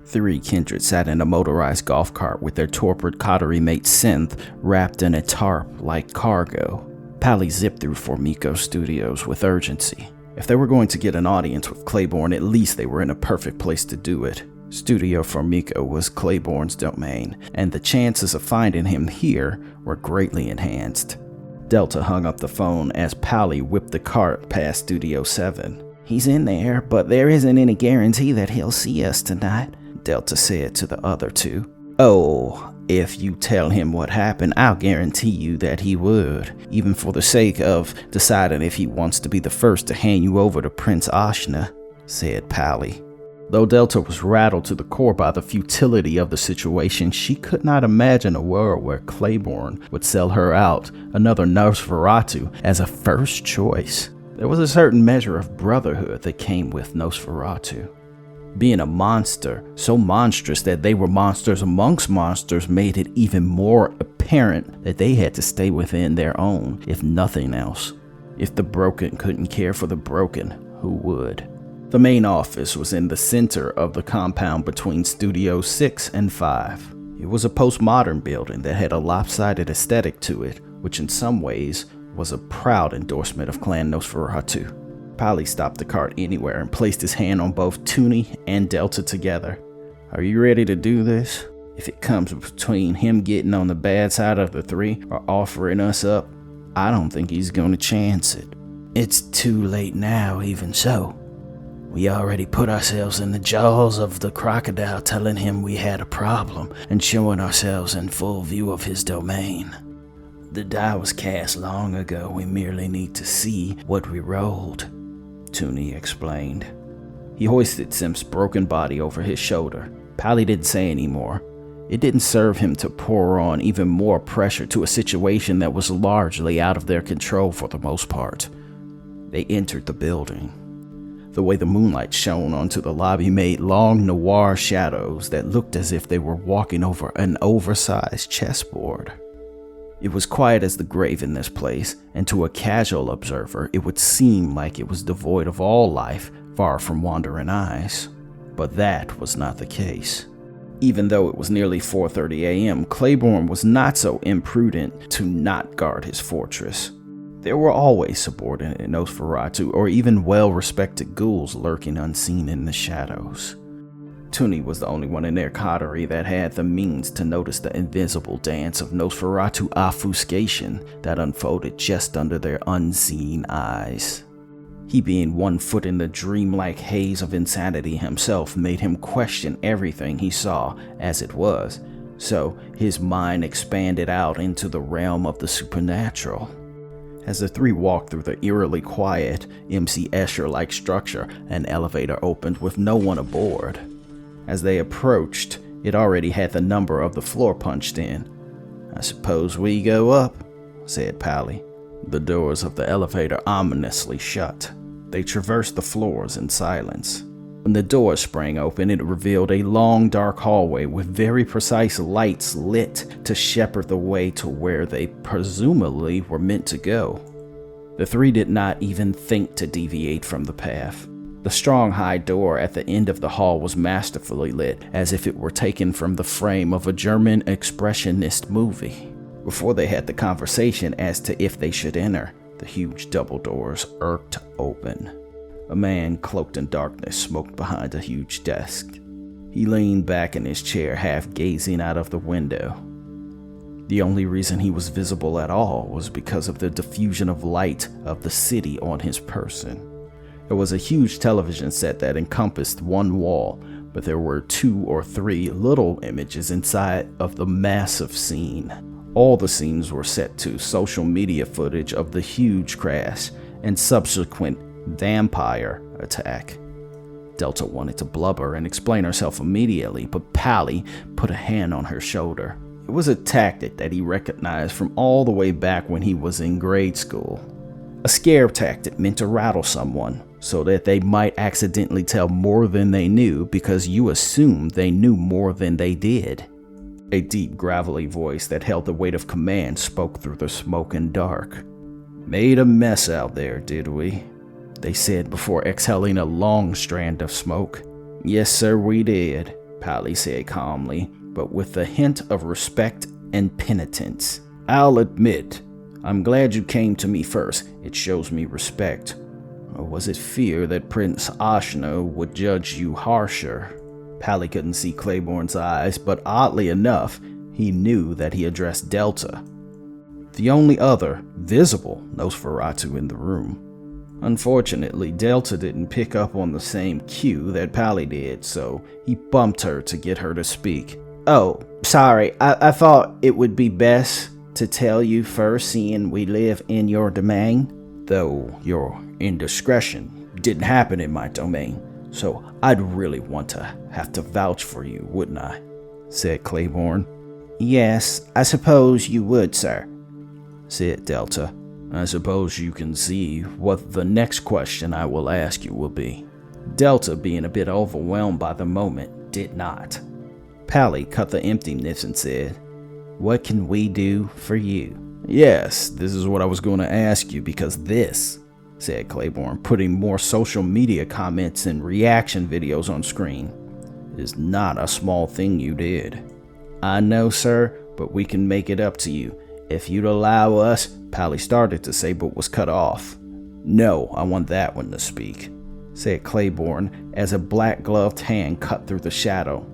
Three kindred sat in a motorized golf cart with their torpid Coterie mate Synth wrapped in a tarp like cargo. Pally zipped through Formico Studios with urgency. If they were going to get an audience with Claiborne, at least they were in a perfect place to do it. Studio Formico was Claiborne's domain, and the chances of finding him here were greatly enhanced. Delta hung up the phone as Pally whipped the cart past Studio 7. "He's in there, but there isn't any guarantee that he'll see us tonight," Delta said to the other two. "Oh, if you tell him what happened, I'll guarantee you that he would, even for the sake of deciding if he wants to be the first to hand you over to Prince Ashna," said Pally. Though Delta was rattled to the core by the futility of the situation, she could not imagine a world where Claiborne would sell her out, another Nosferatu, as a first choice. There was a certain measure of brotherhood that came with Nosferatu. Being a monster, so monstrous that they were monsters amongst monsters, made it even more apparent that they had to stay within their own, if nothing else. If the broken couldn't care for the broken, who would? The main office was in the center of the compound between Studios 6 and 5. It was a postmodern building that had a lopsided aesthetic to it, which in some ways was a proud endorsement of Clan Nosferatu. Pally stopped the cart anywhere and placed his hand on both Toonie and Delta together. "Are you ready to do this? If it comes between him getting on the bad side of the three or offering us up, I don't think he's going to chance it." "It's too late now, even so. We already put ourselves in the jaws of the crocodile, telling him we had a problem and showing ourselves in full view of his domain. The die was cast long ago. We merely need to see what we rolled," Toonie explained. He hoisted Simp's broken body over his shoulder. Pally didn't say any more. It didn't serve him to pour on even more pressure to a situation that was largely out of their control for the most part. They entered the building. The way the moonlight shone onto the lobby made long noir shadows that looked as if they were walking over an oversized chessboard. It was quiet as the grave in this place, and to a casual observer, it would seem like it was devoid of all life, far from wandering eyes. But that was not the case. Even though it was nearly 4:30 a.m., Claiborne was not so imprudent to not guard his fortress. There were always subordinate Nosferatu or even well-respected ghouls lurking unseen in the shadows. Toonie was the only one in their coterie that had the means to notice the invisible dance of Nosferatu obfuscation that unfolded just under their unseen eyes. He, being 1 foot in the dreamlike haze of insanity himself, made him question everything he saw as it was, so his mind expanded out into the realm of the supernatural. As the three walked through the eerily quiet, MC Escher-like structure, an elevator opened with no one aboard. As they approached, it already had the number of the floor punched in. "I suppose we go up," said Pally. The doors of the elevator ominously shut. They traversed the floors in silence. When the doors sprang open, it revealed a long, dark hallway with very precise lights lit to shepherd the way to where they presumably were meant to go. The three did not even think to deviate from the path. The strong, high door at the end of the hall was masterfully lit, as if it were taken from the frame of a German expressionist movie. Before they had the conversation as to if they should enter, the huge double doors irked open. A man cloaked in darkness smoked behind a huge desk. He leaned back in his chair, half gazing out of the window. The only reason he was visible at all was because of the diffusion of light of the city on his person. There was a huge television set that encompassed one wall, but there were 2 or 3 little images inside of the massive scene. All the scenes were set to social media footage of the huge crash and subsequent vampire attack. Delta wanted to blubber and explain herself immediately, but Pally put a hand on her shoulder. It was a tactic that he recognized from all the way back when he was in grade school. A scare tactic meant to rattle someone, so that they might accidentally tell more than they knew because you assumed they knew more than they did. A deep, gravelly voice that held the weight of command spoke through the smoke and dark. "Made a mess out there, did we?" they said before exhaling a long strand of smoke. "Yes, sir, we did," Pally said calmly, but with a hint of respect and penitence. I'll admit, I'm glad you came to me first. It shows me respect. Or was it fear that Prince Ashna would judge you harsher? Pally couldn't see Claiborne's eyes, but oddly enough, he knew that he addressed Delta, the only other visible Nosferatu in the room. Unfortunately, Delta didn't pick up on the same cue that Pally did, so he bumped her to get her to speak. Oh, sorry, I thought it would be best to tell you first, seeing we live in your domain. Though your indiscretion didn't happen in my domain, so I'd really want to have to vouch for you, wouldn't I? Said Claiborne. Yes, I suppose you would, sir, said Delta. I suppose you can see what the next question I will ask you will be. Delta, being a bit overwhelmed by the moment, did not. Pally cut the emptiness and said, What can we do for you? Yes, this is what I was going to ask you, because this, said Claiborne, putting more social media comments and reaction videos on screen, is not a small thing you did. I know, sir, but we can make it up to you. If you'd allow us, Pally started to say but was cut off. No, I want that one to speak, said Claiborne as a black-gloved hand cut through the shadow.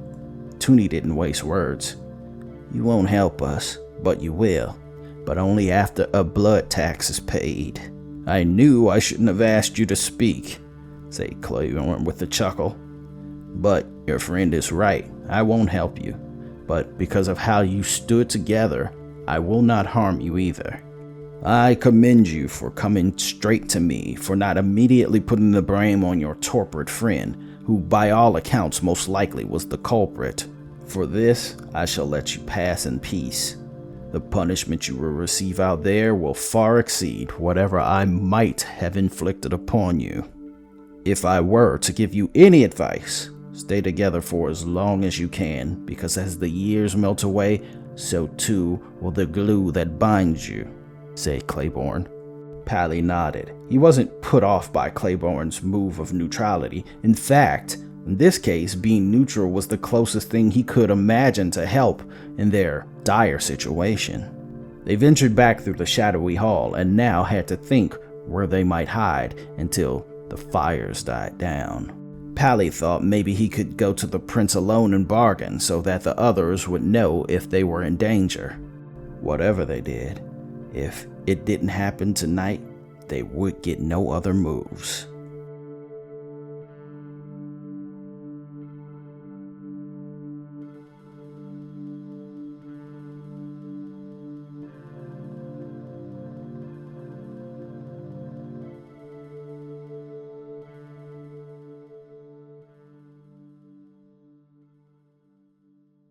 Toonie didn't waste words. You won't help us, but you will. But only after a blood tax is paid. I knew I shouldn't have asked you to speak, said Claiborne with a chuckle. But your friend is right. I won't help you. But because of how you stood together, I will not harm you either. I commend you for coming straight to me, for not immediately putting the blame on your torpid friend, who by all accounts most likely was the culprit. For this, I shall let you pass in peace. The punishment you will receive out there will far exceed whatever I might have inflicted upon you. If I were to give you any advice, stay together for as long as you can, because as the years melt away, so too will the glue that binds you, said Claiborne. Pally nodded. He wasn't put off by Claiborne's move of neutrality. In fact, in this case, being neutral was the closest thing he could imagine to help in their dire situation. They ventured back through the shadowy hall and now had to think where they might hide until the fires died down. Pally thought maybe he could go to the prince alone and bargain so that the others would know if they were in danger. Whatever they did, if it didn't happen tonight, they would get no other moves.